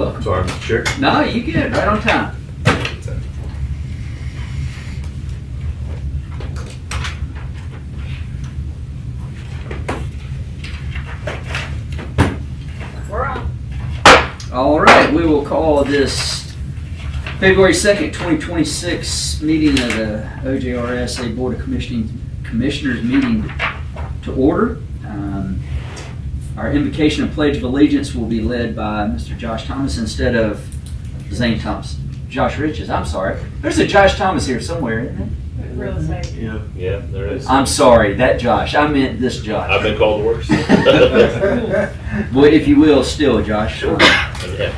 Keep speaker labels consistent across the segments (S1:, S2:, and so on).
S1: welcome.
S2: Sorry, Mr. Chair.
S1: No, you get it right on time.
S3: We're on.
S1: All right, we will call this February 2nd, 2026 meeting of the OJRSA Board of Commissioners meeting to order. Our invocation and pledge of allegiance will be led by Mr. Josh Thomas instead of Zane Thomas. Josh Riches, I'm sorry. There's a Josh Thomas here somewhere, isn't
S3: Real estate.
S2: Yeah, there is.
S1: there? I'm sorry, that Josh. I meant this Josh.
S2: I've been called worse.
S1: Well, if you will, still, Josh.
S2: Sure. Yeah.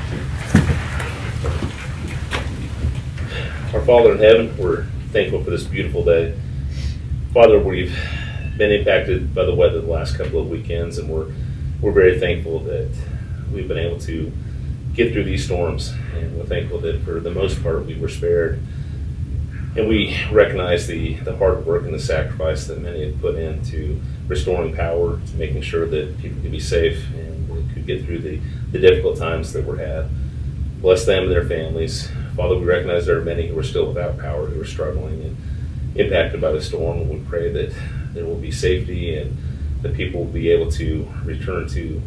S2: Our Father in heaven, we're thankful for this beautiful day. Father, we've been impacted by the weather the last couple of weekends, and we're very thankful that we've been able to get through these storms, and we're thankful that for the most part we were spared. And we recognize the hard work and the sacrifice that many have put into restoring power, to making sure that people could be safe and could get through the difficult times that were had. Bless them and their families. Father, we recognize there are many who are still without power, who are struggling and impacted by the storm. And we pray that there will be safety and that people will be able to return to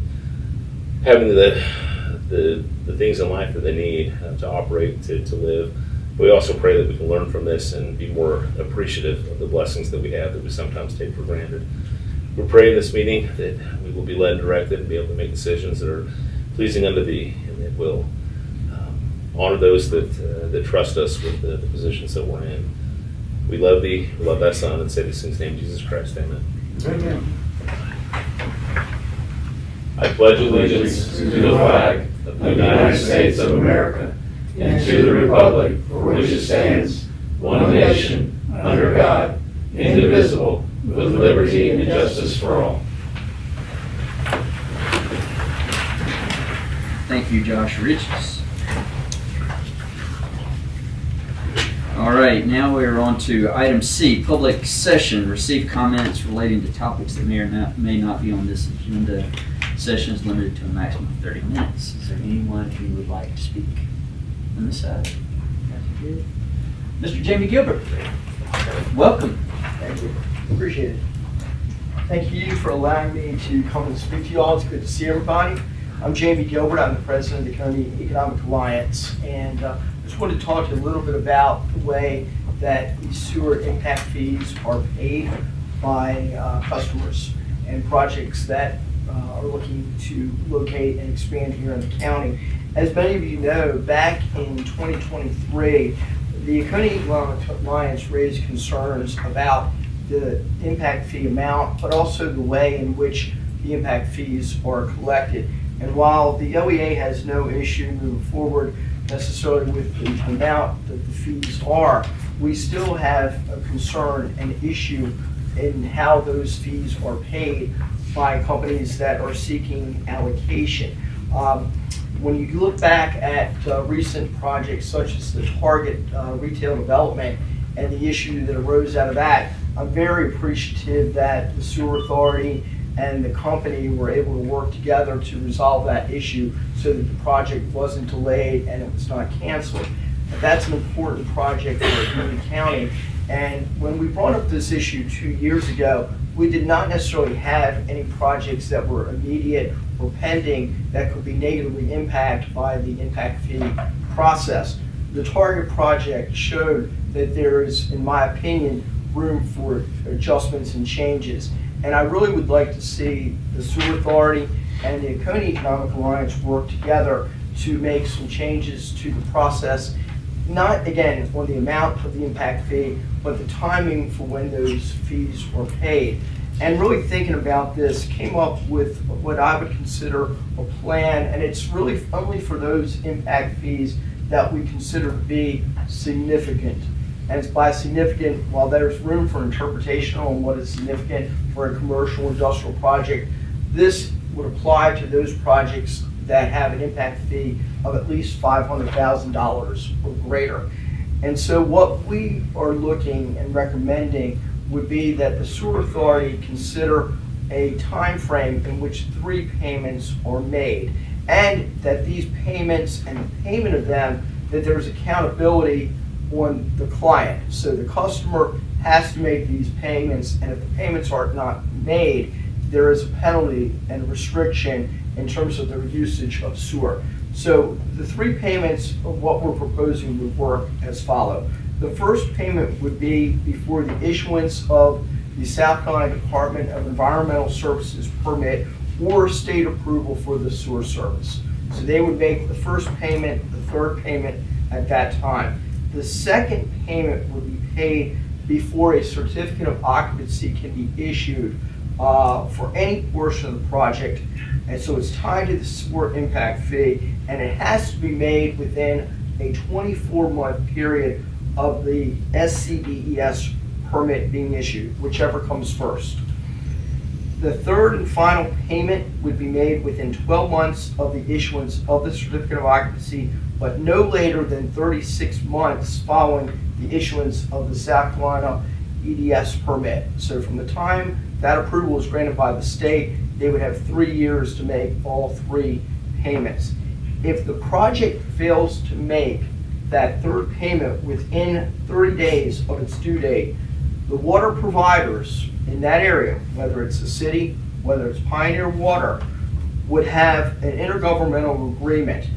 S2: having the things in life that they need to operate, to live. We also pray that we can learn from this and be more appreciative of the blessings that we have that we sometimes take for granted. We pray in this meeting that we will be led and directed and be able to make decisions that are pleasing unto Thee, and that will honor those that trust us with the positions that we're in. We love Thee, we love Thy Son, and say this in His name, Jesus Christ. Amen.
S4: Amen.
S2: I pledge allegiance to the flag of the United States of America and to the republic for which it stands, one nation, under God, indivisible, with liberty and justice for all.
S1: Thank you, Josh Riches. All right, now we're on to item C, public session. Receive comments relating to topics that may not be on this agenda. Session is limited to a maximum of 30 minutes. Is there anyone who would like to speak on this side? Mr. Jamie Gilbert, welcome.
S4: Thank you. Appreciate it. Thank you for allowing me to come and speak to you all. It's good to see everybody. I'm Jamie Gilbert. I'm the president of the County Economic Alliance, and just wanted to talk to you a little bit about the way that the sewer impact fees are paid by customers and projects that are looking to locate and expand here in the county. As many of you know, back in 2023, the County Economic Alliance raised concerns about the impact fee amount, but also the way in which the impact fees are collected. And while the OEA has no issue moving forward necessarily with the amount that the fees are, we still have a concern and issue in how those fees are paid by companies that are seeking allocation. When you look back at recent projects such as the Target retail development and the issue that arose out of that, I'm very appreciative that the Sewer Authority and the company were able to work together to resolve that issue so that the project wasn't delayed and it was not canceled. That's an important project for Boone County. And when we brought up this issue 2 years ago, we did not necessarily have any projects that were immediate or pending that could be negatively impacted by the impact fee process. The Target project showed that there is, in my opinion, room for adjustments and changes. And I really would like to see the Sewer Authority and the Oconee Economic Alliance work together to make some changes to the process, not again on the amount of the impact fee, but the timing for when those fees are paid. And really thinking about this, came up with what I would consider a plan, and it's really only for those impact fees that we consider to be significant. And it's by significant, while there's room for interpretation on what is significant for a commercial industrial project, this would apply to those projects that have an impact fee of at least $500,000 or greater. And so what we are looking and recommending would be that the Sewer Authority consider a time frame in which 3 payments are made. and that these payments and the payment of them, that there's accountability on the client. So the customer has to make these payments, and if the payments are not made, there is a penalty and restriction in terms of their usage of sewer. So the three payments of what we're proposing would work as follows. The first payment would be before the issuance of the South Carolina Department of Environmental Services permit or state approval for the sewer service. So they would make the first payment, the third payment at that time. The second payment would be paid before a certificate of occupancy can be issued for any portion of the project. And so it's tied to the sewer impact fee, and it has to be made within a 24-month period of the SCDES permit being issued, whichever comes first. The third and final payment would be made within 12 months of the issuance of the certificate of occupancy, but no later than 36 months following the issuance of the South Carolina EDS permit. So from the time that approval is granted by the state, they would have 3 years to make all three payments. If the project fails to make that third payment within 30 days of its due date, the water providers in that area, whether it's the city, whether it's Pioneer Water, would have an intergovernmental agreement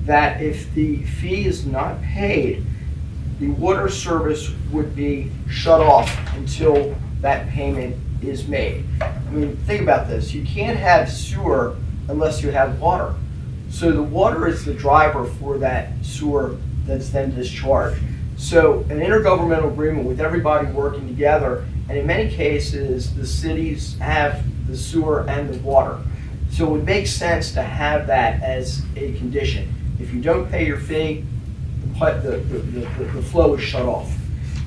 S4: that if the fee is not paid, the water service would be shut off until that payment is made. I mean, think about this. You can't have sewer unless you have water. So the water is the driver for that sewer that's then discharged. So an intergovernmental agreement with everybody working together, and in many cases, the cities have the sewer and the water. So it would make sense to have that as a condition. If you don't pay your fee, the flow is shut off.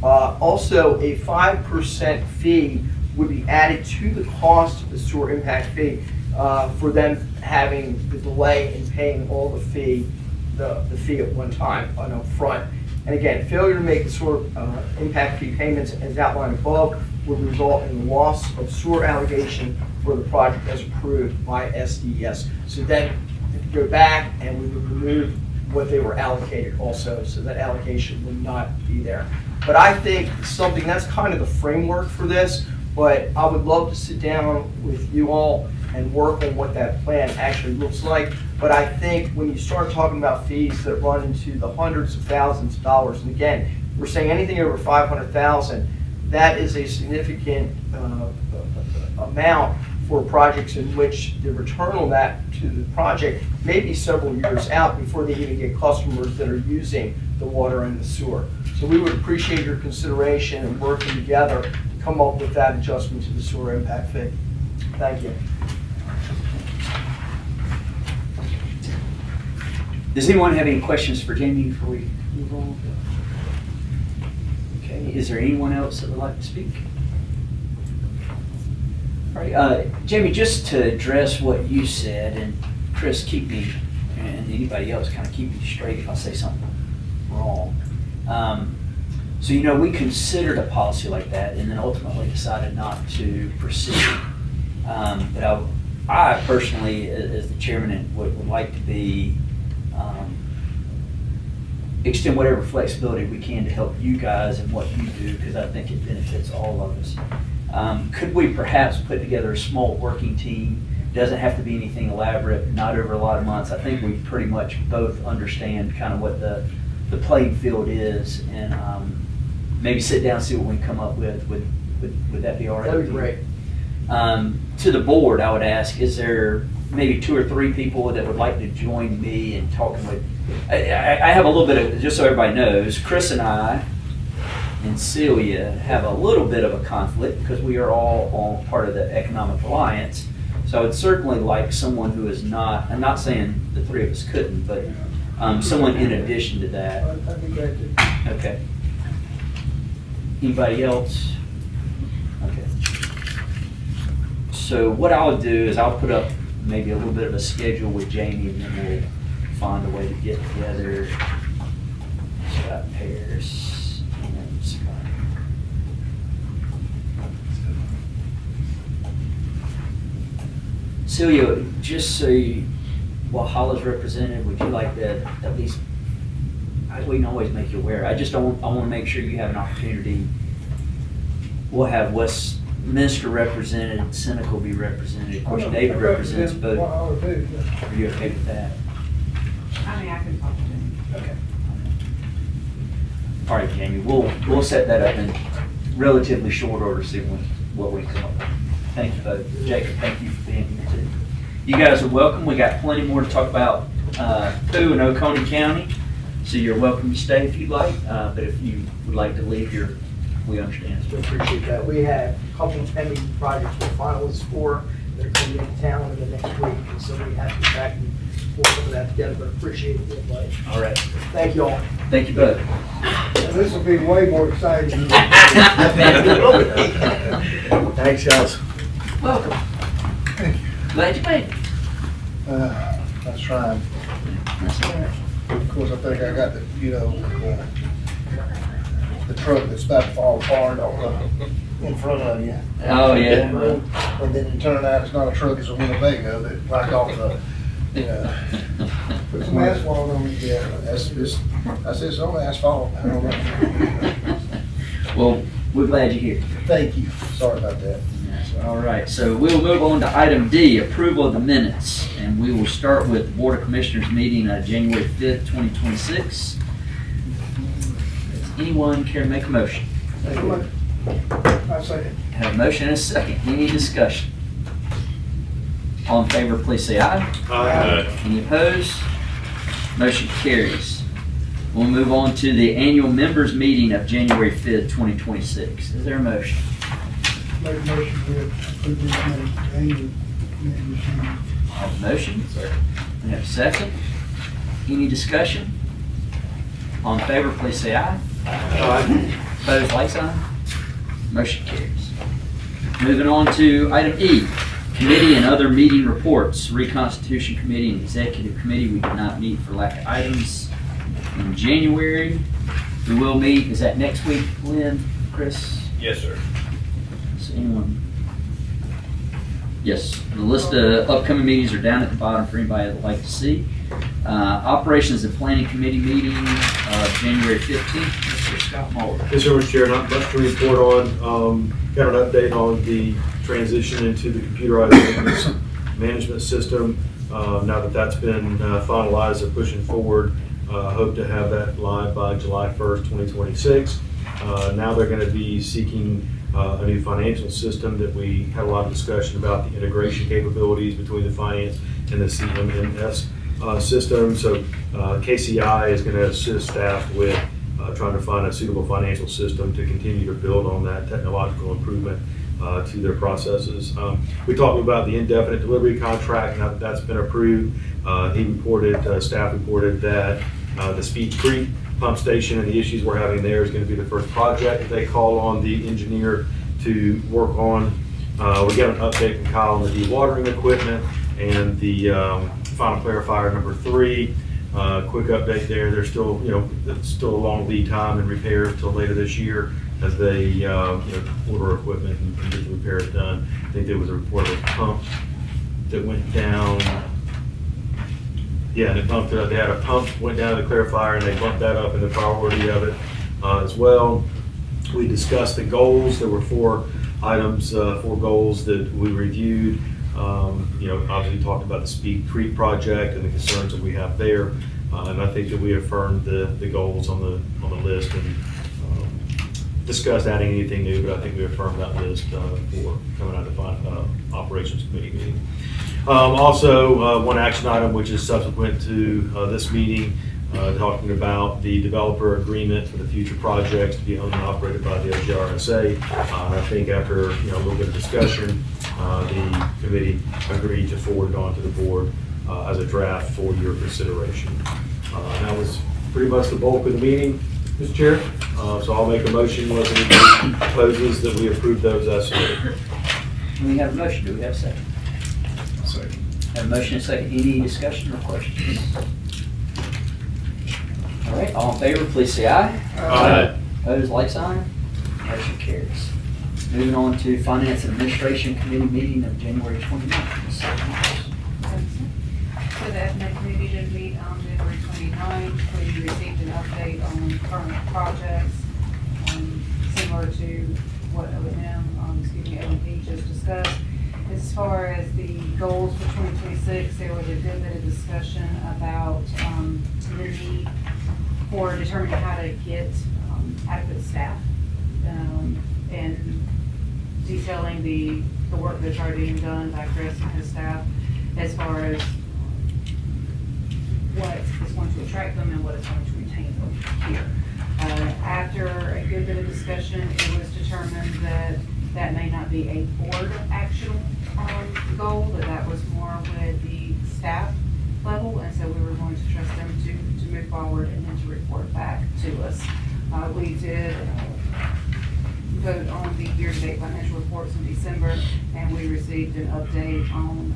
S4: Also, a 5% fee would be added to the cost of the sewer impact fee for them having the delay in paying all the fee at one time up front. And again, failure to make the sewer impact fee payments as outlined above would result in the loss of sewer allocation for the project as approved by SDES. So then we go back and we would remove what they were allocated also, so that allocation would not be there. But I think something that's kind of the framework for this, but I would love to sit down with you all and work on what that plan actually looks like. But I think when you start talking about fees that run into the hundreds of thousands of dollars, and again, we're saying anything over 500,000, that is a significant amount for projects in which the return on that to the project may be several years out before they even get customers that are using the water and the sewer. So we would appreciate your consideration and working together to come up with that adjustment to the sewer impact fee. Thank you.
S1: Does anyone have any questions for Jamie before we move on? Okay, is there anyone else that would like to speak? All right, Jamie, just to address what you said, and Chris, keep me, and anybody else, kind of keep me straight if I say something wrong. So, you know, we considered a policy like that and then ultimately decided not to proceed. But I personally, as the chairman, would like to be, extend whatever flexibility we can to help you guys and what you do, because I think it benefits all of us. Could we perhaps put together a small working team? Doesn't have to be anything elaborate, not over a lot of months. I think we pretty much both understand kind of what the playing field is, and maybe sit down and see what we can come up with. Would that be all right?
S4: That'd be great.
S1: To the board, I would ask, is there maybe 2 or 3 people that would like to join me in talking with? I have a little bit of, just so everybody knows, Chris and I and Celia have a little bit of a conflict because we are all on part of the Economic Alliance. So I would certainly like someone who is not, I'm not saying the 3 of us couldn't, but someone in addition to that.
S4: That'd be great.
S1: Okay. Anybody else? Okay. So what I'll do is I'll put up maybe a little bit of a schedule with Jamie, and then we'll find a way to get together. Scott Pears and Scott. Celia, just so while Hollow's represented, would you like to at least, we can always make you aware. I want to make sure you have an opportunity. We'll have Westminster represented, Seneca will be represented. Of course, David represents both. Are you okay with that?
S3: I mean, I can talk to him.
S1: Okay. All right, Jamie, we'll set that up in relatively short order, see what we come up with. Thank you both. Jacob, thank you for being here too. You guys are welcome. We got plenty more to talk about Pooh and Oconee County, so you're welcome to stay if you'd like. But if you would like to leave, we understand.
S4: We appreciate that. We have a couple of pending projects we're finalists for that are coming into town in the next week, and so we have to get back and pull some of that together, but appreciate the invite.
S1: All right.
S4: Thank you all.
S1: Thank you both.
S5: This will be way more exciting.
S4: Thanks, guys.
S1: Welcome. Glad you made it.
S5: That's trying.
S1: That's all right.
S5: Of course, I think I got the truck that's about to fall apart in front of you.
S1: Oh, yeah.
S5: And then you turn out it's not a truck, it's a Winnebago that like off the, put some asphalt on it. Yeah, I said it's on asphalt. I don't know.
S1: Well, we're glad you're here.
S5: Thank you. Sorry about that.
S1: All right, so we will move on to item D, approval of the minutes. And we will start with the Board of Commissioners meeting January 5th, 2026. Does anyone care to make a motion?
S5: I say it.
S1: Have a motion and a second. Any discussion? All in favor, please say aye.
S2: Aye.
S1: Any opposed? Motion carries. We'll move on to the annual members meeting of January 5th, 2026. Is there a motion?
S5: Make a motion to approve this annual meeting.
S1: I have a motion. We have a second. Any discussion? All in favor, please say aye. Opposed, like sign. Motion carries. Moving on to item E, committee and other meeting reports. Reconstitution Committee and Executive Committee, we did not meet for lack of items in January. We will meet, is that next week, Lynn, Chris?
S2: Yes, sir.
S1: Is anyone? Yes, the list of upcoming meetings are down at the bottom for anybody that would like to see. Operations and Planning Committee meeting, January 15th, Mr. Scott Muller.
S6: Yes, sir, Mr. Chair, not much to report on. Got an update on the transition into the computerized maintenance management system. Now that that's been finalized, they're pushing forward. Hope to have that live by July 1st, 2026. Now they're going to be seeking a new financial system that we had a lot of discussion about the integration capabilities between the finance and the CMMS system. So KCI is going to assist staff with trying to find a suitable financial system to continue to build on that technological improvement to their processes. We talked about the indefinite delivery contract, and that's been approved. Staff reported that the Speed Creek pump station and the issues we're having there is going to be the first project that they call on the engineer to work on. We got an update from Kyle on the dewatering equipment and the final clarifier number 3. Quick update there. There's still, it's still a long lead time in repairs till later this year as they, order equipment and get the repairs done. I think there was a report of a pump that went down. Yeah, and it bumped it up. They had a pump, went down to the clarifier, and they bumped that up in the priority of it as well. We discussed the goals. There were 4 items, 4 goals that we reviewed. Obviously talked about the Speed Creek project and the concerns that we have there. And I think that we affirmed the goals on the list and discussed adding anything new, but I think we affirmed that list for coming out of the Operations Committee meeting. Also, one action item which is subsequent to this meeting, talking about the developer agreement for the future projects to be owned and operated by the OGRSA. And I think after a little bit of discussion, the committee agreed to forward it on to the board as a draft for your consideration. That was pretty much the bulk of the meeting, Mr. Chair. So I'll make a motion once anybody opposes that we approve those as submitted.
S1: We have a motion, do we have a second?
S6: Second.
S1: Have a motion and a second. Any discussion or questions? All right, all in favor, please say aye.
S2: Aye.
S1: Opposed, like sign. Motion carries. Moving on to Finance and Administration Committee meeting of January 29th.
S3: So that makes 29th, we received an update on current projects, similar to what O&P just discussed. As far as the goals for 2026, there was a good bit of discussion about the need for determining how to get adequate staff, and detailing the work that's already being done by Chris and his staff as far as what is going to attract them and what is going to retain them here. After a good bit of discussion, it was determined that that may not be a board action goal, but that was more with the staff level, and so we were going to trust them to move forward and then to report back to us. We did vote on the year-to-date financial reports in December, and we received an update on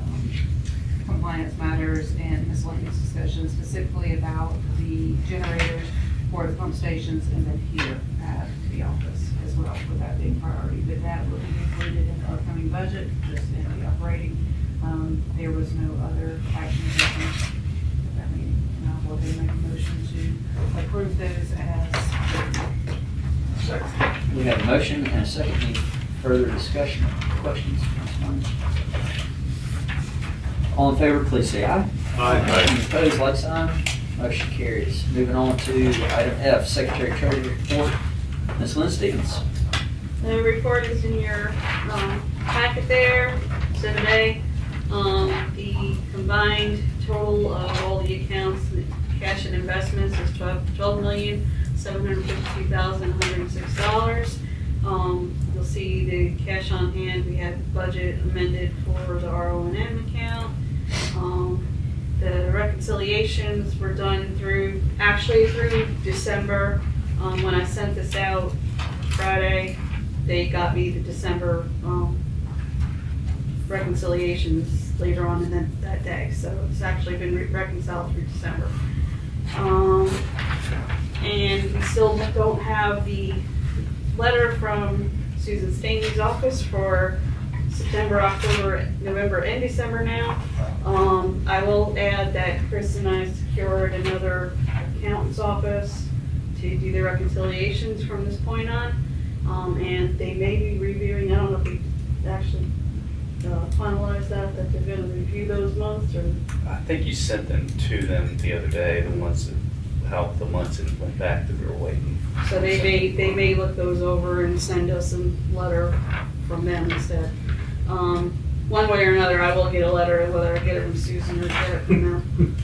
S3: compliance matters and miscellaneous discussions, specifically about the generators for the pump stations and then here at the office as well, with that being priority. But that will be included in the upcoming budget, just in the operating. There was no other action taken at that meeting. And I will then make a motion to approve those as.
S5: Second.
S1: We have a motion and a second. Any further discussion, questions? All in favor, please say aye.
S6: Aye.
S1: Any opposed, like sign. Motion carries. Moving on to item F, Secretary Treasurer Report. Ms. Lynn Stevens.
S7: The report is in your packet there. So today, the combined total of all the accounts, the cash and investments is $12,752,106. You'll see the cash on hand. We had budget amended for the RO&M account. The reconciliations were done through December. When I sent this out Friday, they got me the December reconciliations later on in that day. So it's actually been reconciled through December. And we still don't have the letter from Susan Staney's office for September, October, November, and December now. I will add that Chris and I secured another accountant's office to do the reconciliations from this point on. And they may be reviewing, I don't know if we actually finalized that they're gonna review those months, or?
S8: I think you sent them to them the other day, the ones that, how the months that went back that we were waiting.
S7: So they may look those over and send us a letter from them instead. One way or another, I will get a letter, whether I get it from Susan or get it from them.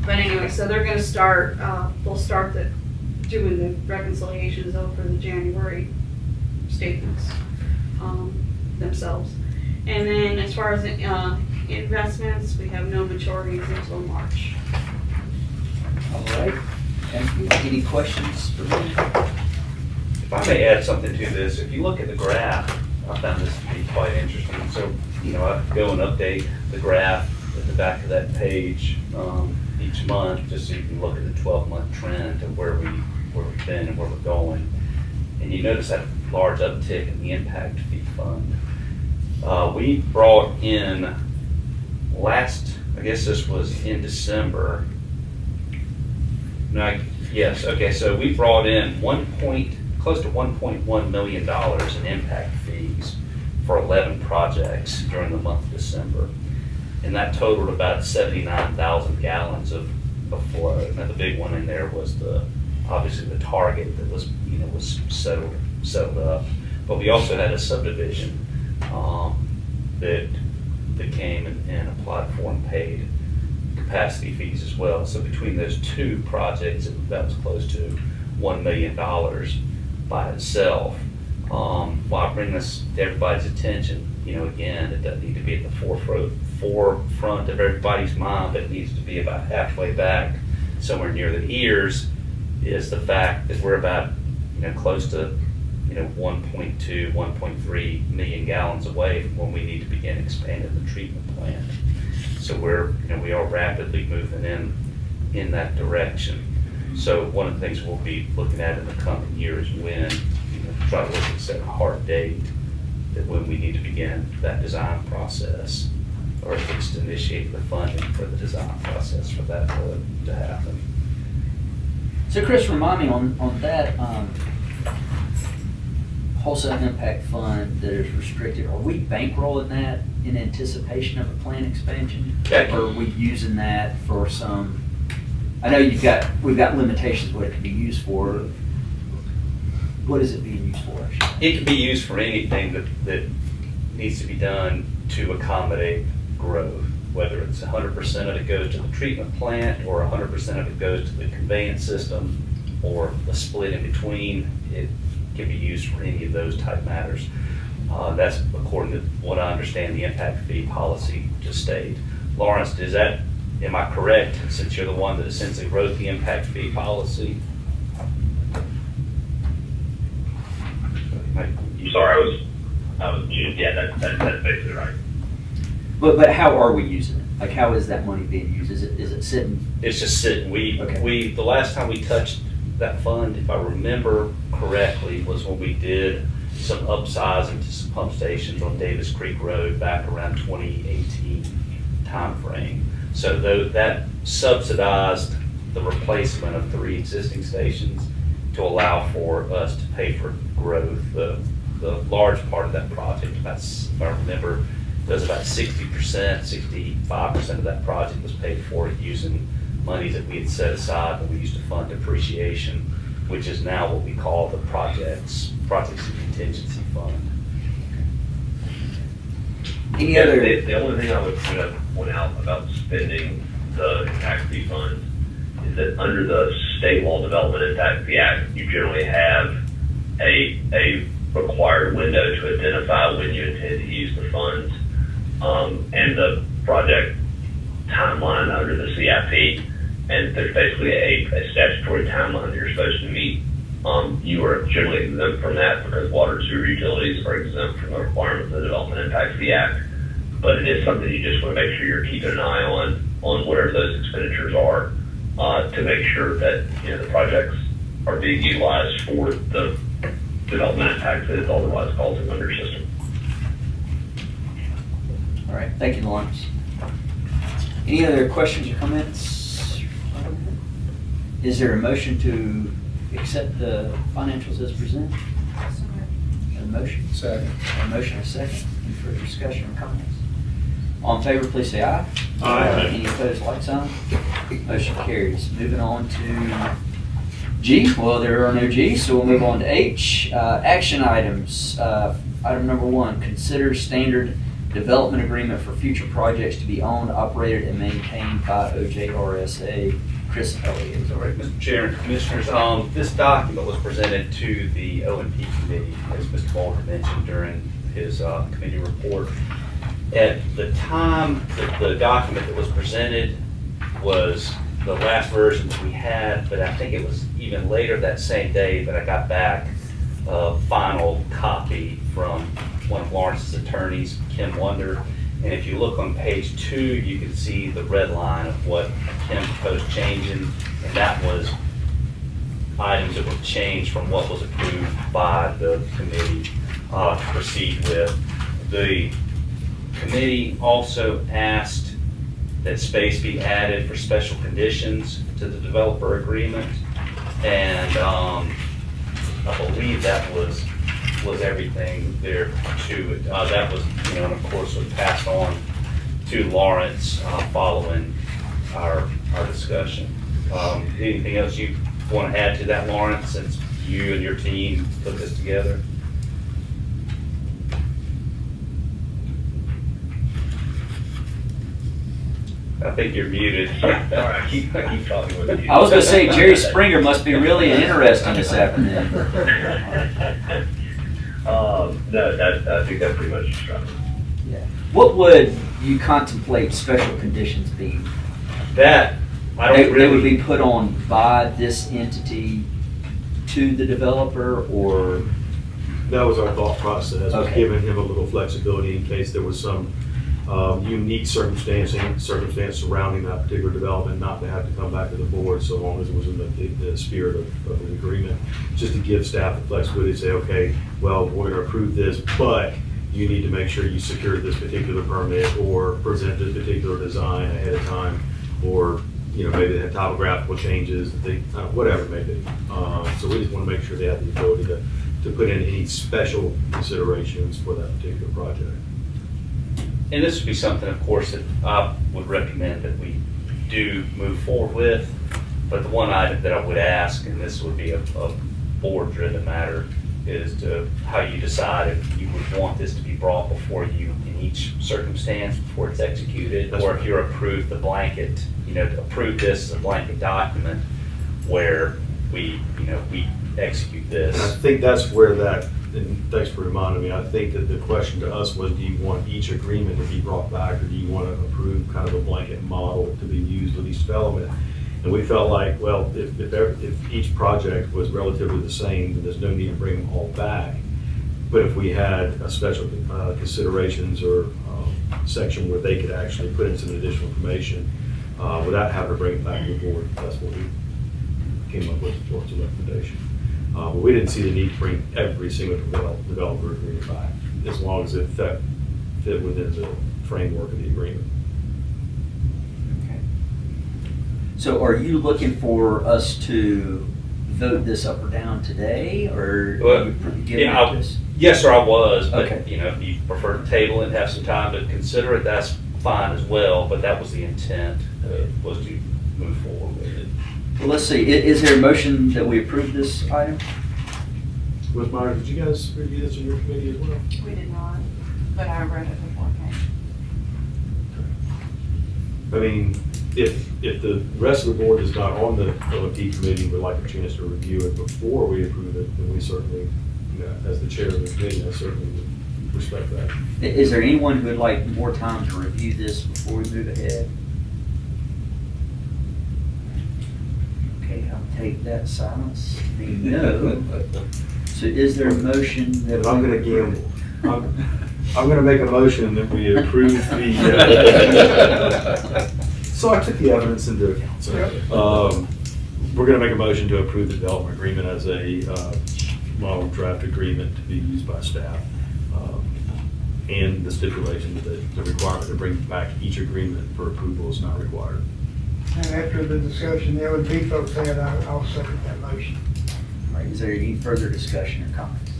S7: But anyway, so they're gonna start, they'll start doing the reconciliations over the January statements themselves. And then as far as investments, we have no maturities until March.
S1: All right. Thank you. Any questions for me?
S8: If I may add something to this, if you look at the graph, I found this to be quite interesting. So, I go and update the graph at the back of that page each month, just so you can look at the 12-month trend of where we've been and where we're going. And you notice that large uptick in the impact fee fund. We brought in I guess this was in December. So we brought in close to $1.1 million in impact fees for 11 projects during the month of December. And that totaled about 79,000 gallons of flow. Now the big one in there was obviously the target that was settled up. But we also had a subdivision that came and applied for and paid capacity fees as well. So between those two projects, that was close to $1 million by itself. While I bring this to everybody's attention, again, it doesn't need to be at the forefront of everybody's mind, but it needs to be about halfway back, somewhere near the ears, is the fact that we're about, close to 1.2, 1.3 million gallons away from when we need to begin expanding the treatment plant. So we are rapidly moving in that direction. So one of the things we'll be looking at in the coming year is when, try to set a hard date that when we need to begin that design process. or at least initiate the funding for the design process for that to happen.
S1: So Chris, remind me on that, wholesale impact fund that is restricted, are we bankrolling that in anticipation of a plant expansion?
S8: Okay.
S1: Or are we using that for some, I know we've got limitations what it can be used for. What is it being used for, actually?
S8: It can be used for anything that needs to be done to accommodate growth, whether it's 100% of it goes to the treatment plant, or 100% of it goes to the conveyance system, or a split in between. It can be used for any of those type matters. That's according to what I understand the impact fee policy to state. Lawrence, am I correct, since you're the one that essentially wrote the impact fee policy?
S9: I'm sorry, I was muted. Yeah, that's basically right.
S1: But how are we using it? Like, how is that money being used? Is it sitting?
S8: It's just sitting.
S1: Okay.
S8: The last time we touched that fund, if I remember correctly, was when we did some upsizing to some pump stations on Davis Creek Road back around 2018 timeframe. So that subsidized the replacement of 3 existing stations to allow for us to pay for growth. The large part of that project, if I remember, was about 60%, 65% of that project was paid for using monies that we had set aside when we used to fund depreciation, which is now what we call the projects and contingency fund.
S1: Any other?
S9: The only thing I would point out about spending the impact fee funds is that under the State Law Development Impact Fee Act, you generally have a required window to identify when you intend to use the funds, and the project timeline under the CIP, and there's basically a statutory timeline that you're supposed to meet. You are generally exempt from that because water and sewer utilities are exempt from the requirements of the Development Impact Fee Act. But it is something you just want to make sure you're keeping an eye on whatever those expenditures are, to make sure that the projects are being utilized for the development impact that is otherwise causing under system.
S1: All right, thank you, Lawrence. Any other questions or comments? Is there a motion to accept the financials as presented? A motion?
S5: Second.
S1: A motion, a second. Any further discussion or comments? All in favor, please say aye.
S6: Aye.
S1: Any opposed, like sign? Motion carries. Moving on to G. Well, there are no G's, so we'll move on to H. Action items. Item number 1, consider standard development agreement for future projects to be owned, operated, and maintained by OJRSA. Chris Elliott.
S8: All right, Mr. Chair and Commissioners, this document was presented to the O&P committee, as Mr. Baldwin mentioned during his committee report. At the time that the document that was presented was the last version that we had, but I think it was even later that same day that I got back a final copy from one of Lawrence's attorneys, Kim Wonder. And if you look on page 2, you can see the red line of what Kim proposed changing, and that was items that were changed from what was approved by the committee to proceed with. The committee also asked that space be added for special conditions to the developer agreement, and I believe that was everything there to it. That was, and of course was passed on to Lawrence following our discussion. Anything else you want to add to that, Lawrence, since you and your team put this together? I think you're muted.
S9: Sorry, I keep talking with you.
S1: I was going to say, Jerry Springer must be really interesting this afternoon.
S9: No, I think that pretty much describes it.
S1: Yeah. What would you contemplate special conditions being?
S8: That, I don't
S1: They would
S8: really,
S1: be put on by this entity to the developer, or?
S6: That was our thought process, was
S1: Okay.
S6: giving him a little flexibility in case there was some unique circumstance surrounding that particular development, not to have to come back to the board so long as it was in the spirit of the agreement. Just to give staff the flexibility to say, okay, well, we're going to approve this, but you need to make sure you secure this particular permit or present this particular design ahead of time, or, you know, maybe they have topographical changes, that they, whatever it may be. So we just want to make sure they have the ability to put in any special considerations for that particular project.
S8: And this would be something, of course, that I would recommend that we do move forward with. But the one item that I would ask, and this would be a board-driven matter, is to how you decide if you would want this to be brought before you in each circumstance before it's executed, or if you're approved the blanket, you know, to approve this as a blanket document where we, you know, we execute
S6: And I
S8: this.
S6: think that's where that, and thanks for reminding me, I think that the question to us was, do you want each agreement to be brought back, or do you want to approve kind of a blanket model to be used with each development? And we felt like, well, if each project was relatively the same, then there's no need to bring them all back. But if we had a special considerations or section where they could actually put in some additional information without having to bring it back to the board, that's what we came up with as a recommendation. But we didn't see the need to bring every single developer agreement back, as long as it fit within the framework of the agreement.
S1: Okay. So are you looking for us to vote this up or down today, or
S8: Well,
S1: are you giving
S8: yeah,
S1: it to us?
S8: Yes, sir, I was, but,
S1: Okay.
S8: you know, if you prefer to table it and have some time to consider it, that's fine as well, but that was the intent, was to move forward with it.
S1: Well, let's see, is there a motion that we approve this item?
S6: Ms. Myers, did you guys review this in your committee as well?
S3: We did not, but I read it before it came.
S6: I mean, if the rest of the board is not on the O&P committee, would like a chance to review it before we approve it, then we certainly, you know, as the chair of the committee, I certainly would respect that.
S1: Is there anyone who would like more time to review this before we move ahead? Okay, I'll take that silence to mean no. So is there a motion that?
S6: And I'm
S1: we
S6: gonna
S1: approve
S6: gamble.
S1: it?
S6: I'm gonna make a motion that we approve the, so I took the evidence into account. So, we're gonna make a motion to approve the development agreement as a model draft agreement to be used by staff. And the stipulation that the requirement to bring back each agreement for approval is not required.
S5: And after the discussion the O&P folks had, I'll second that motion.
S1: All right, is there any further discussion or comments?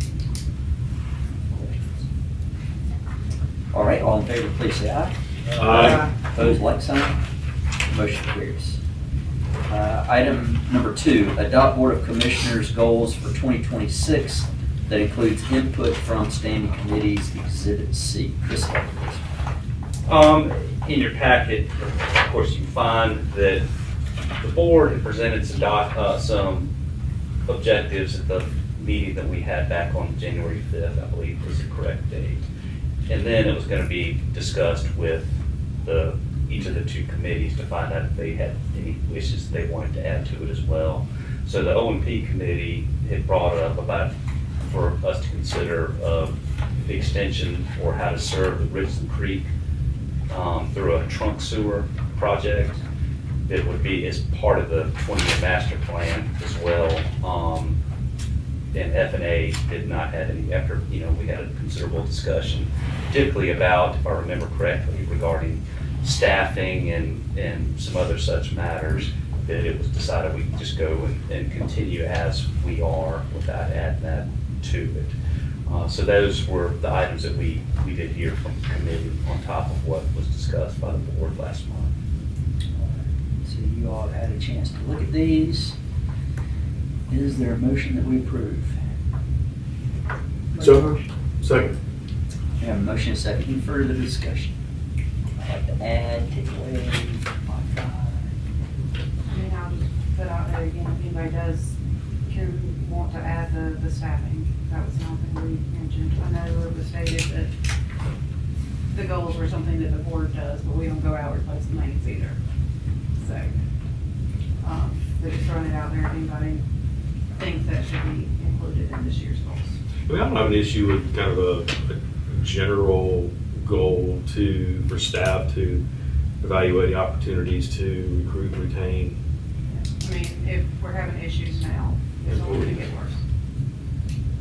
S1: All right, all in favor, please say aye.
S6: Aye.
S1: Opposed, like sign. Motion carries. Item number 2, adopt Board of Commissioners goals for 2026 that includes input from standing committees, Exhibit C. Chris Evans.
S8: In your packet, of course, you find that the board had presented some objectives at the meeting that we had back on January 5th, I believe was the correct date. And then it was going to be discussed with each of the 2 committees to find out if they had any wishes they wanted to add to it as well. So the O&P committee had brought up about, for us to consider, the extension or how to serve the Richland Creek through a trunk sewer project that would be as part of the 20-year master plan as well. And F&A did not have any, after, you know, we had a considerable discussion, particularly about, if I remember correctly, regarding staffing and some other such matters, that it was decided we could just go and continue as we are without adding that to it. So those were the items that we did hear from the committee on top of what was discussed by the board last month.
S1: So you all have had a chance to look at these. Is there a motion that we approve?
S6: So, second.
S1: We have a motion and a second. Any further discussion? I'd like to add, take away, modify.
S3: I mean, I'll just put out there again, if anybody does, can want to add the staffing, that was something we mentioned. I know it was stated that the goals were something that the board does, but we don't go out and replace the mains either. So, they're just throwing it out there, if anybody thinks that should be included in this year's goals.
S6: I mean, I don't have an issue with kind of a general goal for staff to evaluate the opportunities to recruit and retain.
S3: I mean, if we're having issues now, it's only gonna get worse.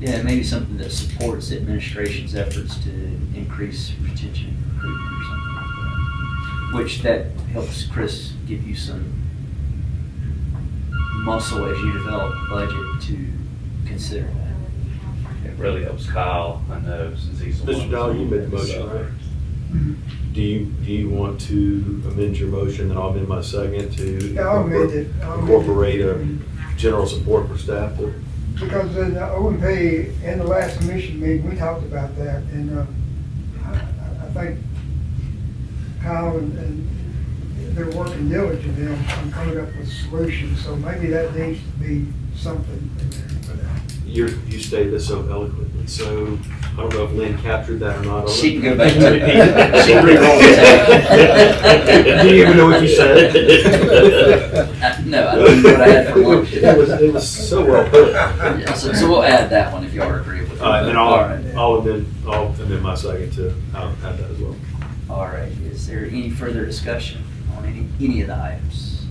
S1: Yeah, maybe something that supports the administration's efforts to increase retention and recruitment or something like that. Which that helps Chris give you some muscle as you develop the budget to consider that.
S8: It really helps Kyle, I know, since he's the one.
S6: Mr. Dollar, you made the motion, right? Do you want to amend your motion, and I'll amend my second to
S10: Yeah, I'll amend it. I'll amend it.
S6: incorporate a general support for staff?
S10: Because in the O&P, in the last commission meeting, we talked about that, and I think Kyle and they're working diligently on coming up with solutions, so maybe that needs to be something in there for that.
S6: You stated this so eloquently, so I don't know if Lynn captured that or not.
S1: She can go back to repeat it. She can
S6: re-roll
S1: the tape.
S6: Do you even know what you said?
S1: No, I don't know what I had for lunch.
S6: It was so well put.
S1: Yeah, so we'll add that one if y'all agree with it.
S6: All right, then
S1: All right.
S6: I'll amend my second to add that as well.
S1: All right, is there any further discussion on any of the items?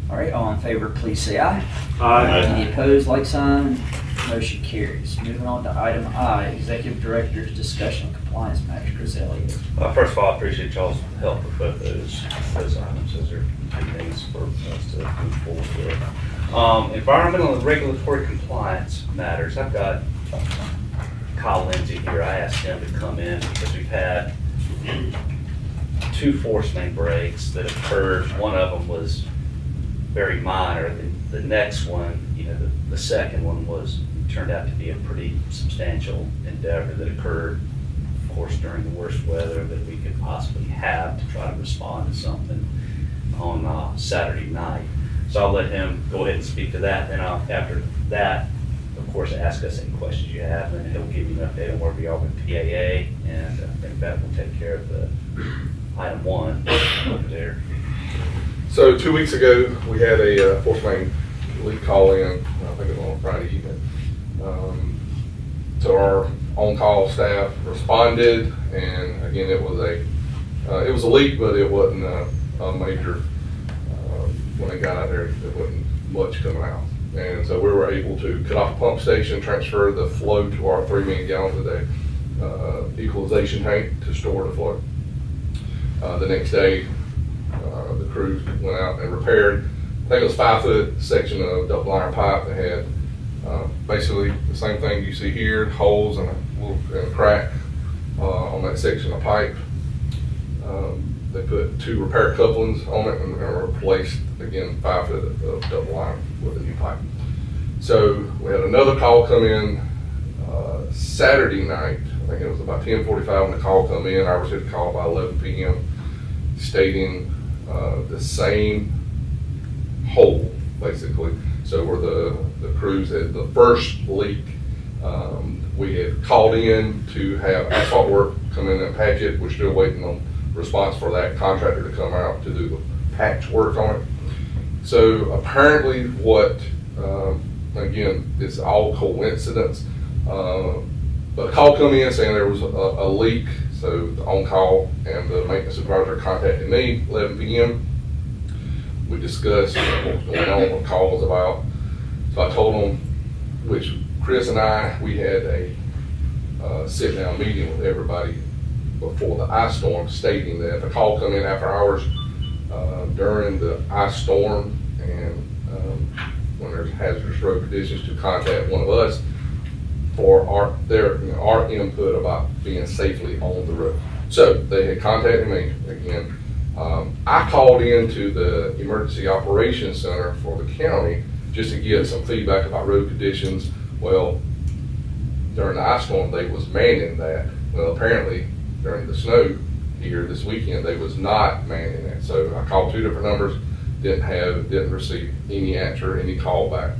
S1: All right, all in favor, please say aye.
S6: Aye.
S1: Any opposed, like sign? Motion carries. Moving on to item I, Executive Director's discussion on compliance matters. Chris Elliott.
S8: First of all, I appreciate y'all's help with both those items. Those are good things for us to move forward with. Environmental and regulatory compliance matters. I've got Kyle Lindsay here. I asked him to come in because we've had 2 force main breaks that occurred. One of them was very minor. The next one, the second one turned out to be a pretty substantial endeavor that occurred, of course, during the worst weather that we could possibly have to try to respond to something on Saturday night. So I'll let him go ahead and speak to that. Then after that, of course, ask us any questions you have, and he'll give you an update on where we are with PAA, and I think that will take care of the item 1 over there.
S11: So 2 weeks ago, we had a force main leak call in, I think it was on Friday evening. So our on-call staff responded, and again, it was a leak, but it wasn't a major, when they got out there, there wasn't much coming out. And so we were able to cut off the pump station, transfer the flow to our 3 million gallons a day equalization tank to store the flow. The next day, the crews went out and repaired, I think it was 5-foot section of double iron pipe that had basically the same thing you see here, holes and a crack on that section of pipe. They put 2 repair couplings on it and replaced, again, 5 foot of double iron with a new pipe. So we had another call come in Saturday night. I think it was about 10:45 when the call come in. I received a call by 11 p.m. stating the same hole, basically. So where the crews had the first leak, we had called in to have asphalt work come in and patch it. We're still waiting on response for that contractor to come out to do the patch work on it. So apparently what, again, it's all coincidence, but a call come in saying there was a leak. So the on-call and the maintenance supervisor contacted me 11 p.m. We discussed what was going on, what the call was about. So I told them, which Chris and I, we had a sit-down meeting with everybody before the ice storm, stating that if a call come in after hours during the ice storm and when there's hazardous road conditions, to contact one of us for our input about being safely on the road. So they had contacted me again. I called into the Emergency Operations Center for the county just to get some feedback about road conditions. Well, during the ice storm, they was manning that. Well, apparently during the snow here this weekend, they was not manning that. So I called 2 different numbers, didn't receive any answer, any call back.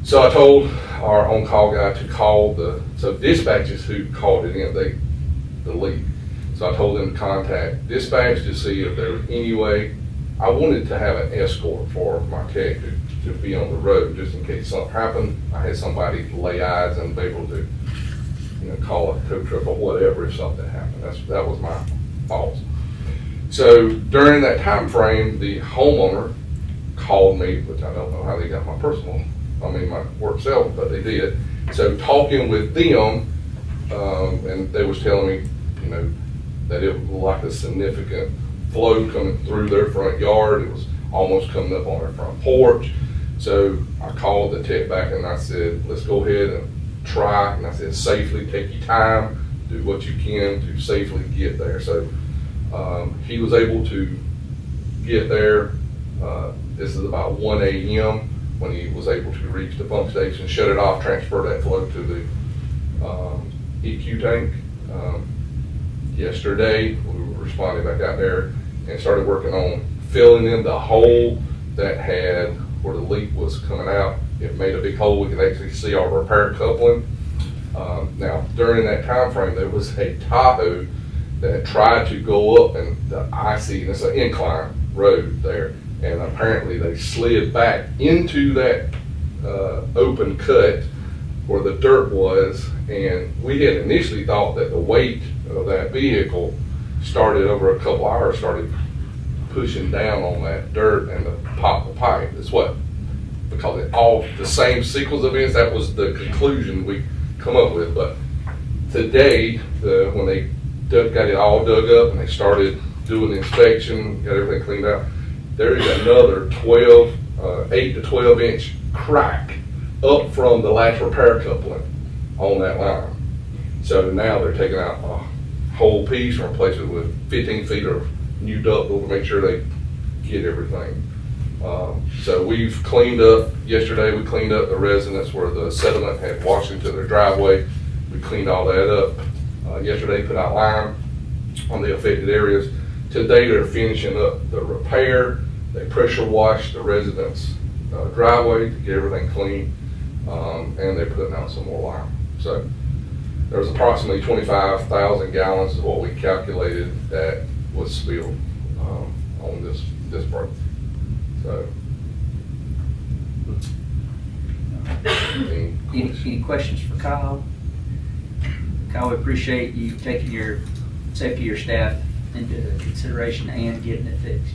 S11: So I told our on-call guy to call dispatches who called it in, the leak. So I told them to contact dispatch to see if there was any way. I wanted to have an escort for my tech to be on the road just in case something happened. I had somebody lay eyes and be able to, call a tow truck or whatever if something happened. That was my fault. So during that time frame, the homeowner called me, which I don't know how they got my personal my work self, but they did. So talking with them, and they was telling me, you know, that it was like a significant flow coming through their front yard. It was almost coming up on their front porch. So I called the tech back and I said, let's go ahead and try. And I said, safely, take your time, do what you can to safely get there. So he was able to get there. This is about 1 a.m. when he was able to reach the pump station, shut it off, transfer that flow to the EQ tank. Yesterday, we were responding back out there and started working on filling in the hole that had where the leak was coming out. It made a big hole. We could actually see our repair coupling. Now, during that time frame, there was a Tahoe that tried to go up and the icy, and it's an incline road there, and apparently they slid back into that open cut where the dirt was, and we had initially thought that the weight of that vehicle started over a couple hours, started pushing down on that dirt and popped the pipe. That's what, because it all the same sequence of events, that was the conclusion we come up with. But today, when they got it all dug up and they started doing the inspection, got everything cleaned out, there is another 8 to 12 inch crack up from the last repair coupling on that line. So now they're taking out a whole piece and replacing it with 15 feet of new ductile to make sure they get everything. So we've cleaned up, yesterday we cleaned up the residence where the sediment had washed into their driveway. We cleaned all that up. Yesterday put out lime on the affected areas. Today they're finishing up the repair. They pressure washed the residence driveway to get everything clean, and they're putting out some more lime. So there's approximately 25,000 gallons is what we calculated that was spilled on this break. So,
S1: Any questions for Kyle? Kyle, we appreciate you taking your safety of your staff into consideration and getting it fixed.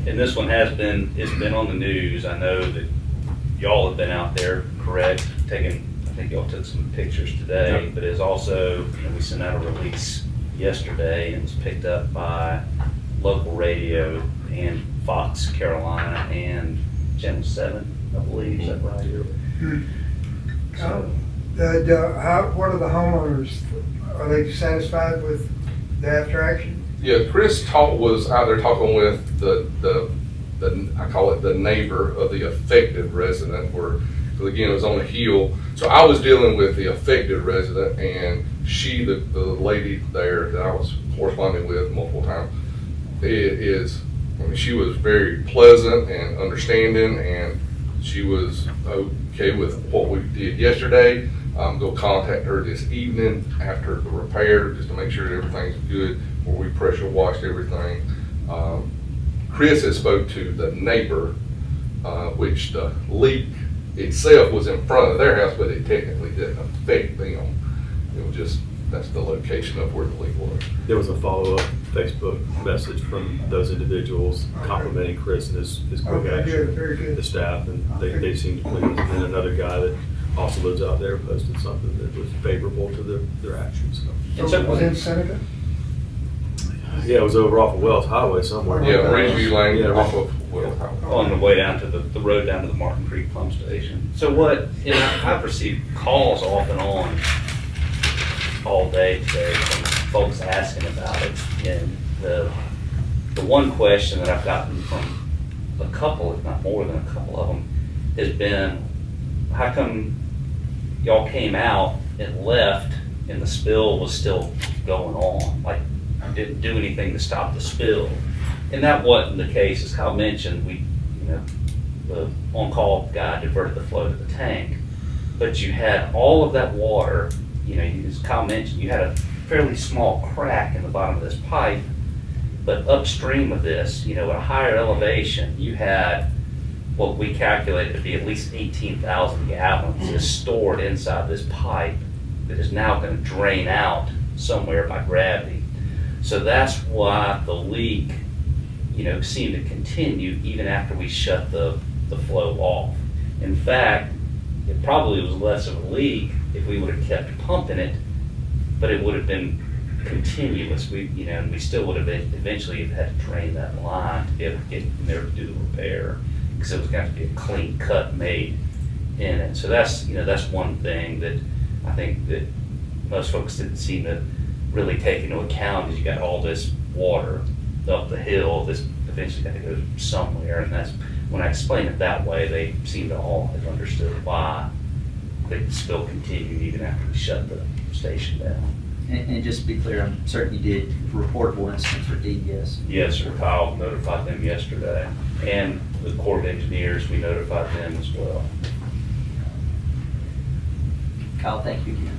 S8: And this one it's been on the news. I know that y'all have been out there, correct? I think y'all took some pictures today,
S6: Yep.
S8: but it's also, we sent out a release yesterday and it was picked up by local radio and Fox Carolina and Channel 7, I believe, is that right?
S10: What are the homeowners, are they satisfied with the after action?
S11: yeah, Chris was out there talking with the I call it the neighbor of the affected resident, where, because again, it was on the hill. So I was dealing with the affected resident, and she, the lady there that I was corresponding with multiple times, she was very pleasant and understanding, and she was okay with what we did yesterday. Go contact her this evening after the repair just to make sure that everything's good, where we pressure washed everything. Chris has spoke to the neighbor, which the leak itself was in front of their house, but it technically didn't affect them. It was just, that's the location of where the leak was.
S6: There was a follow-up Facebook message from those individuals complimenting Chris and his quick
S10: Okay,
S6: action,
S10: good, very good.
S6: the staff, and they seemed pleased. And then another guy that also lives out there posted something that was favorable to their actions. So,
S8: And so-
S10: Was in Seneca?
S6: yeah, it was over off of Wells Highway somewhere.
S11: Yeah, Ridgeview Lane
S6: Yeah,
S11: off of Wells Highway.
S8: On the way down to the road down to the Martin Creek pump station. So I've received calls off and on all day today from folks asking about it. And the one question that I've gotten from a couple, if not more than a couple of them, has been, how come y'all came out and left and the spill was still going on? Like, you didn't do anything to stop the spill. And that wasn't the case. As Kyle mentioned, the on-call guy diverted the flow to the tank. But you had all of that water, as Kyle mentioned, you had a fairly small crack in the bottom of this pipe. But upstream of this, at a higher elevation, you had what we calculated to be at least 18,000 gallons is stored inside this pipe that is now going to drain out somewhere by gravity. So that's why the leak, seemed to continue even after we shut the flow off. In fact, it probably was less of a leak if we would have kept pumping it, but it would have been continuous. And we still would have eventually had to drain that line to be able to get in there to do the repair, because it was going to be a clean cut made in it. So that's one thing that I think that most folks didn't seem to really take into account, is you got all this water up the hill, this eventually got to go somewhere, and that's, when I explain it that way, they seem to all have understood why the spill continued even after we shut the station down.
S1: And just to be clear, I'm certain you did reportable incident for DES.
S8: Yes, sir. Kyle notified them yesterday, and the Corps of Engineers, we notified them as well.
S1: Kyle, thank you again.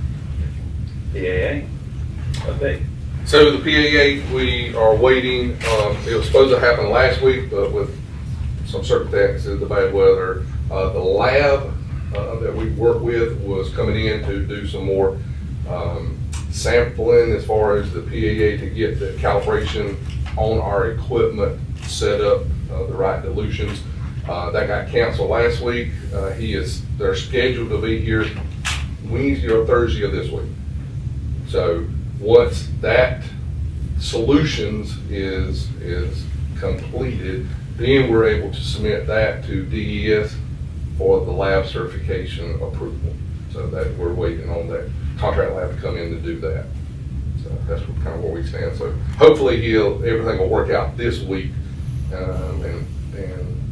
S8: PAA, update.
S11: So the PAA, we are waiting, it was supposed to happen last week, but with some circumstances, the bad weather, the lab that we work with was coming in to do some more sampling as far as the PAA to get the calibration on our equipment set up, the right dilutions. That got canceled last week. They're scheduled to be here Wednesday or Thursday of this week. So once that solutions is completed, then we're able to submit that to DES for the lab certification approval. So that we're waiting on that contract lab to come in to do that. So that's kind of where we stand. So hopefully everything will work out this week. And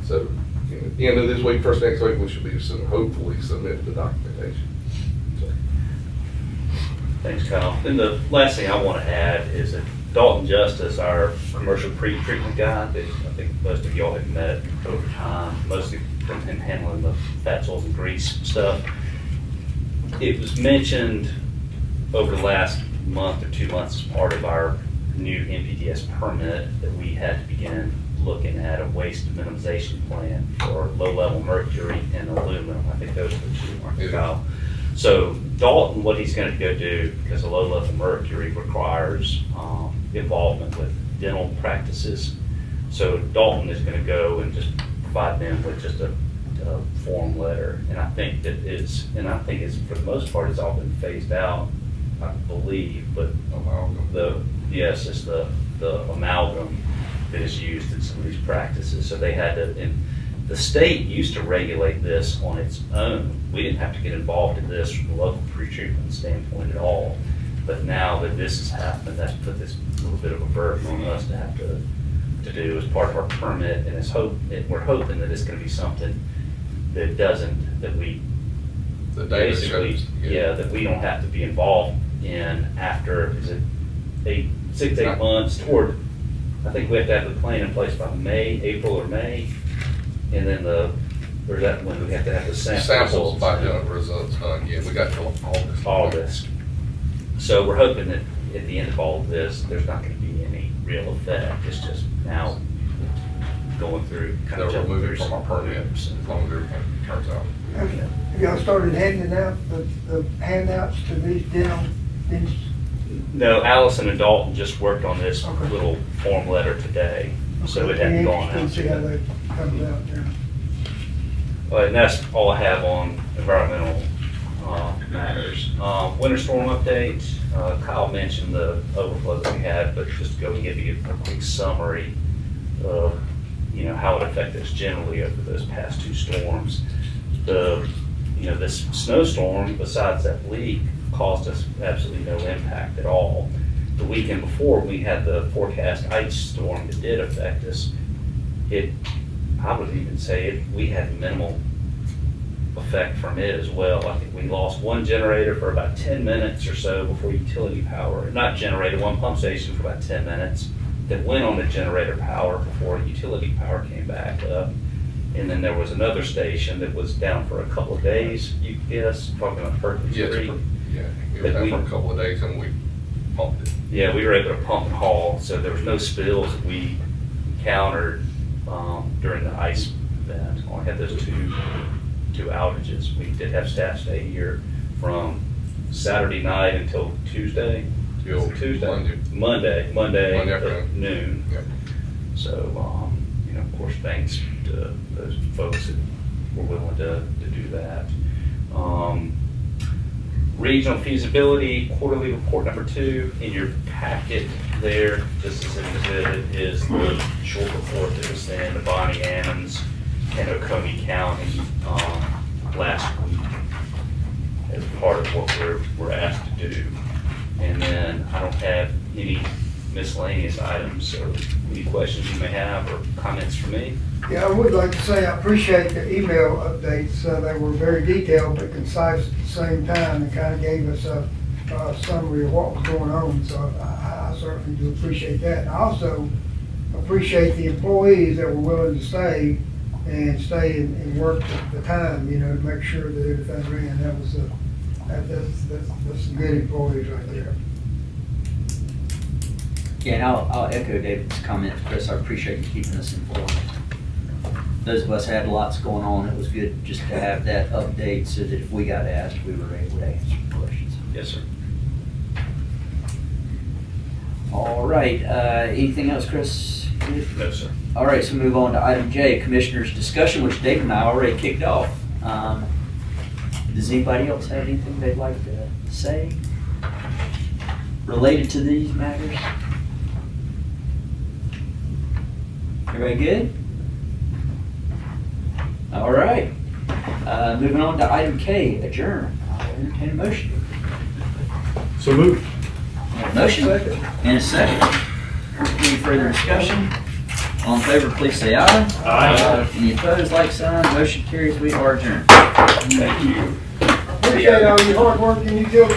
S11: so at the end of this week, first next week, we should be hopefully submit the documentation. So.
S8: Thanks, Kyle. And the last thing I want to add is that Dalton Justice, our commercial pre-treatment guy, that I think most of y'all have met over time, mostly from him handling the fats, oils, and grease stuff. It was mentioned over the last month or 2 months as part of our new NPDES permit that we had to begin looking at a waste minimization plan for low-level mercury and aluminum. I think those are the two, aren't they, Kyle? So Dalton, what he's going to go do, because the low-level mercury requires involvement with dental practices. So Dalton is going to go and just provide them with just a form letter. And I think it's for the most part, it's all been phased out, I believe, but it's the amalgam that is used in some of these practices. So they had to, and the state used to regulate this on its own. We didn't have to get involved in this from a local pre-treatment standpoint at all. But now that this has happened, that's put this little bit of a burden on us to have to do as part of our permit. And we're hoping that it's going to be something that we
S11: the data shows,
S8: that we don't have to be involved in after, is it 6 to 8 months toward, I think we have to have the plan in place by April or May, and then or is that when we have to have the
S11: samples by results done? Yeah, we got till
S8: August. So we're hoping that at the end of all of this, there's not going to be any real effect. It's just now going through, kind of jumping through
S11: from our permit as long as everything turns out.
S10: Have y'all started handing out the handouts to these dental dentists?
S8: No, Allison and Dalton just worked on this
S10: Okay.
S8: little form letter today, so it hadn't gone out.
S10: See how that comes out there.
S8: And that's all I have on environmental matters. Winter storm update. Kyle mentioned the overflow that we had, but just to go and give you a quick summary of how it affected us generally over those past 2 storms. This snowstorm, besides that leak, caused us absolutely no impact at all. The weekend before, we had the forecast ice storm that did affect us. I would even say we had minimal effect from it as well. I think we lost one generator for about 10 minutes or so before utility power, not generator, one pump station for about 10 minutes that went on the generator power before utility power came back up. And then there was another station that was down for a couple of days, you guess, talking about Perkins Creek.
S11: It was down for a couple of days and we pumped it.
S8: Yeah, we were able to pump and haul, so there was no spills that we encountered during the ice event. Only had those two outages. We did have staff stay here from Saturday night until Tuesday. Monday at noon.
S11: Yep.
S8: So, of course, thanks to those folks that we're willing to do that. Regional feasibility quarterly report number 2 in your packet there, just as an exhibit, is the short report that was sent to Bonnie Ammons and Oconee County last week as part of what we're asked to do. And then I don't have any miscellaneous items, so any questions you may have or comments for me?
S10: Yeah, I would like to say I appreciate the email updates. They were very detailed but concise at the same time and kind of gave us a summary of what was going on. So I certainly do appreciate that. And I also appreciate the employees that were willing to stay and work the time, you know, to make sure that everything ran. That's some good employees right there.
S1: Yeah, and I'll echo David's comments, Chris. I appreciate you keeping us informed. Those of us had lots going on. It was good just to have that update so that if we got asked, we were able to answer questions.
S8: Yes, sir.
S1: All right, anything else, Chris?
S8: No, sir.
S1: All right, so move on to item J, Commissioners' discussion, which Dave and I already kicked off. Does anybody else have anything they'd like to say related to these matters? Everybody good? All right, moving on to item K, adjourn. I'll entertain a motion.
S6: So moved.
S1: A motion and a second. Any further discussion? All in favor, please say aye.
S6: Aye.
S1: Any opposed, like sign. Motion carries. We are adjourned.
S8: Thank you.
S10: Appreciate all your hard work and utility.